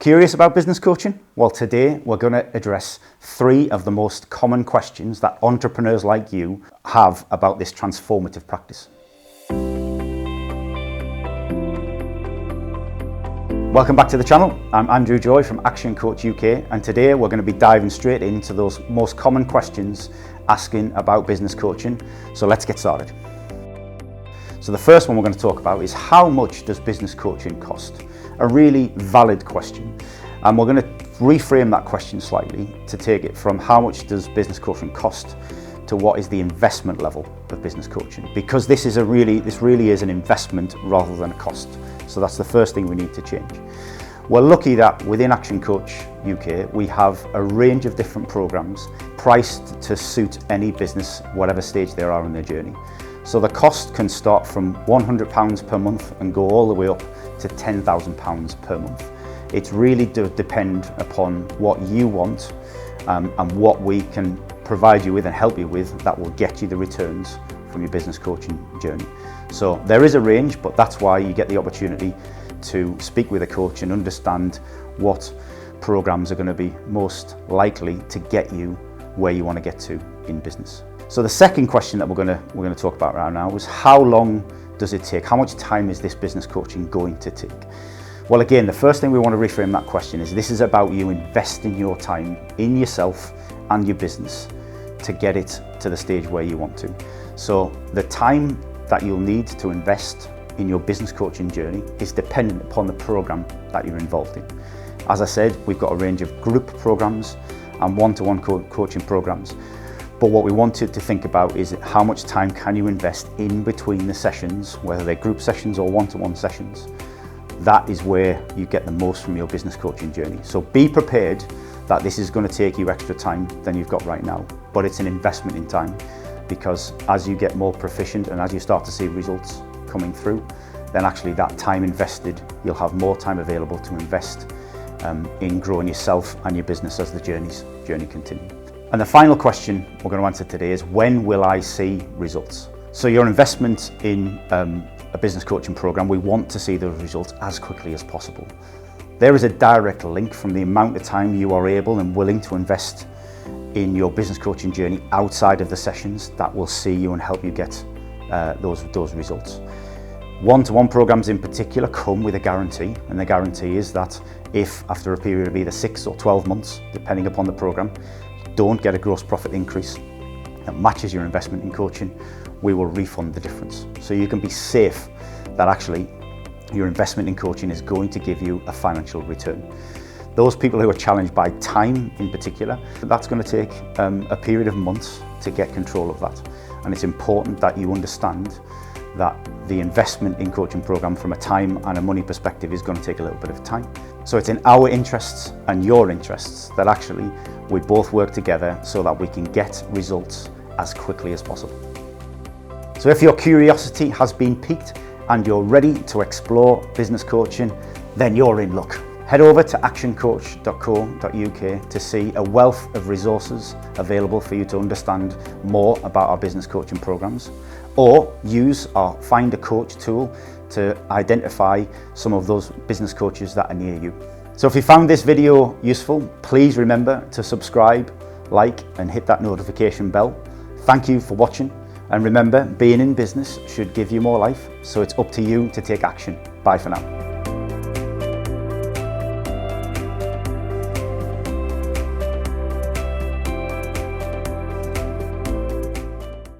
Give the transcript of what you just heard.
Curious about business coaching? Well, today we're going to address 3 of the most common questions that entrepreneurs like you have about this transformative practice. Welcome back to the channel. I'm Andrew Joy from ActionCOACH UK, and today we're going to be diving straight into those most common questions asking about business coaching. So let's get started. So the first one we're going to talk about is, how much does business coaching cost? A really valid question, and we're going to reframe that question slightly to take it from how much does business coaching cost to what is the investment level of business coaching, because this really is an investment rather than a cost. So that's the first thing we need to change. We're lucky that within ActionCOACH UK we have a range of different programs priced to suit any business, whatever stage they are in their journey. So the cost can start from £100 per month and go all the way up to £10,000 per month. It really does depend upon what you want and what we can provide you with and help you with that will get you the returns from your business coaching journey. So there is a range, but that's why you get the opportunity to speak with a coach and understand what programs are going to be most likely to get you where you want to get to in business. So the second question that we're going to talk about right now is, how long does it take? How much time is this business coaching going to take? Well, again, the first thing we want to reframe that question is, this is about you investing your time in yourself and your business to get it to the stage where you want to. So the time that you'll need to invest in your business coaching journey is dependent upon the program that you're involved in. As I said, we've got a range of group programs and one-to-one coaching programs. But what we wanted to think about is, how much time can you invest in between the sessions, whether they're group sessions or one-to-one sessions. That is where you get the most from your business coaching journey. So be prepared that this is going to take you extra time than you've got right now, but it's an investment in time, because as you get more proficient and as you start to see results coming through, then actually that time invested, you'll have more time available to invest in growing yourself and your business as the journey continues. And the final question we're going to answer today is, when will I see results? So your investment in a business coaching program, we want to see those results as quickly as possible. There is a direct link from the amount of time you are able and willing to invest in your business coaching journey outside of the sessions that will see you and help you get those results. One-to-one programs in particular come with a guarantee, and the guarantee is that if after a period of either 6 or 12 months, depending upon the program, don't get a gross profit increase that matches your investment in coaching, we will refund the difference. So you can be safe that actually your investment in coaching is going to give you a financial return. Those people who are challenged by time in particular, that's going to take a period of months to get control of that. And it's important that you understand that the investment in coaching program from a time and a money perspective is going to take a little bit of time. So it's in our interests and your interests that actually we both work together so that we can get results as quickly as possible. So if your curiosity has been piqued and you're ready to explore business coaching, then you're in luck. Head over to actioncoach.co.uk to see a wealth of resources available for you to understand more about our business coaching programs, or use our Find a Coach tool to identify some of those business coaches that are near you. So if you found this video useful, please remember to subscribe, like, and hit that notification bell. Thank you for watching, and remember, being in business should give you more life, so it's up to you to take action. Bye for now.